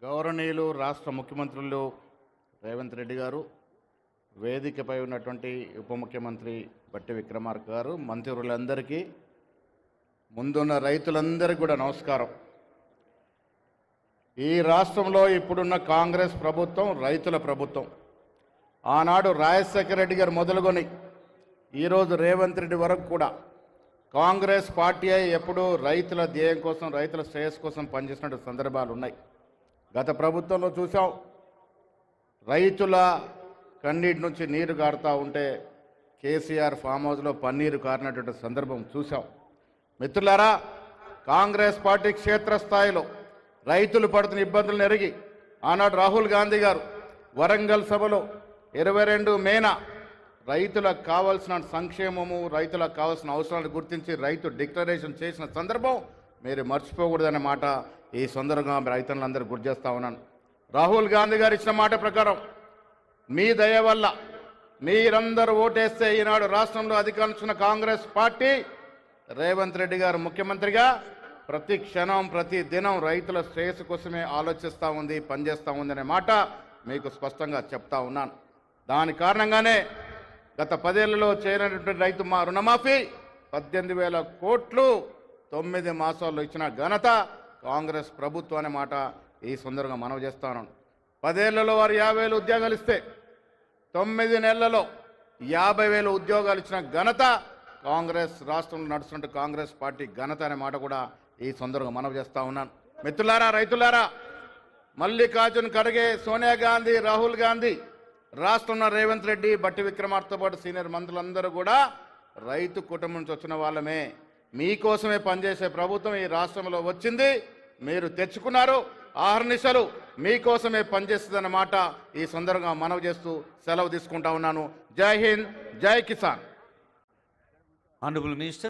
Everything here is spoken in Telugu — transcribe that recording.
గౌరవనీయులు రాష్ట్ర ముఖ్యమంత్రులు రేవంత్ రెడ్డి గారు, వేదికపై ఉన్నటువంటి ఉప ముఖ్యమంత్రి బట్టి విక్రమార్క గారు, మంత్రులందరికీ, ముందున్న రైతులందరికీ కూడా నమస్కారం. ఈ రాష్ట్రంలో ఇప్పుడున్న కాంగ్రెస్ ప్రభుత్వం రైతుల ప్రభుత్వం. ఆనాడు రాజశేఖర రెడ్డి గారు మొదలుకొని ఈరోజు రేవంత్ రెడ్డి వరకు కూడా కాంగ్రెస్ పార్టీ ఎప్పుడూ రైతుల ధ్యేయం కోసం, రైతుల శ్రేయస్సు కోసం పనిచేసిన సందర్భాలు ఉన్నాయి. గత ప్రభుత్వంలో చూసాం, రైతుల కన్నీటి నుంచి నీరు కారుతూ ఉంటే కేసీఆర్ ఫామ్ హౌస్లో పన్నీరు కారినటువంటి సందర్భం చూసాం. మిత్రులారా, కాంగ్రెస్ పార్టీ క్షేత్రస్థాయిలో రైతులు పడుతున్న ఇబ్బందులను ఎరిగి ఆనాడు రాహుల్ గాంధీ గారు వరంగల్ సభలో 22 మేన రైతులకు కావాల్సిన సంక్షేమము, రైతులకు కావాల్సిన అవసరాలను గుర్తించి రైతు డిక్లరేషన్ చేసిన సందర్భం మీరు మర్చిపోకూడదనే మాట ఈ సందర్భంగా రైతులందరూ గుర్తు చేస్తా ఉన్నాను. రాహుల్ గాంధీ గారు ఇచ్చిన మాట ప్రకారం మీ దయ వల్ల మీరందరూ ఓటేస్తే ఈనాడు రాష్ట్రంలో అధికారించిన కాంగ్రెస్ పార్టీ, రేవంత్ రెడ్డి గారు ముఖ్యమంత్రిగా ప్రతి క్షణం, ప్రతి దినం రైతుల శ్రేయస్సు కోసమే ఆలోచిస్తూ ఉంది, పనిచేస్తూ ఉంది అనే మాట మీకు స్పష్టంగా చెప్తా ఉన్నాను. దాని కారణంగానే గత 10 ఏళ్లలో చేయనటువంటి రైతు రుణమాఫీ 18,000 కోట్లు 9 మాసాల్లో ఇచ్చిన ఘనత కాంగ్రెస్ ప్రభుత్వం అనే మాట ఈ సందర్భంగా మనవి చేస్తా ఉన్నాను. 10 ఏళ్లలో వారు 50,000 ఉద్యోగాలు ఇస్తే 9 నెలలలో 50,000 ఉద్యోగాలు ఇచ్చిన ఘనత కాంగ్రెస్ రాష్ట్రంలో నడుస్తున్న కాంగ్రెస్ పార్టీ ఘనత అనే మాట కూడా ఈ సందర్భంగా మనవి చేస్తా ఉన్నాను. మిత్రులారా, రైతులారా, మల్లికార్జున్ ఖర్గే, సోనియా గాంధీ, రాహుల్ గాంధీ, రాష్ట్రంలో రేవంత్ రెడ్డి, బట్టి విక్రమార్కతో పాటు సీనియర్ మంత్రులందరూ కూడా రైతు కుటుంబం నుంచి వచ్చిన వాళ్ళమే. మీకోసమే పనిచేసే ప్రభుత్వం ఈ రాష్ట్రంలో వచ్చింది, మీరు తెచ్చుకున్నారు. ఆహర్నిశలు మీకోసమే పనిచేస్తుందన్న మాట ఈ సందర్భంగా మనవి చేస్తూ సెలవు తీసుకుంటా ఉన్నాను. జై హింద్, జై కిసాన్. Honorable Minister.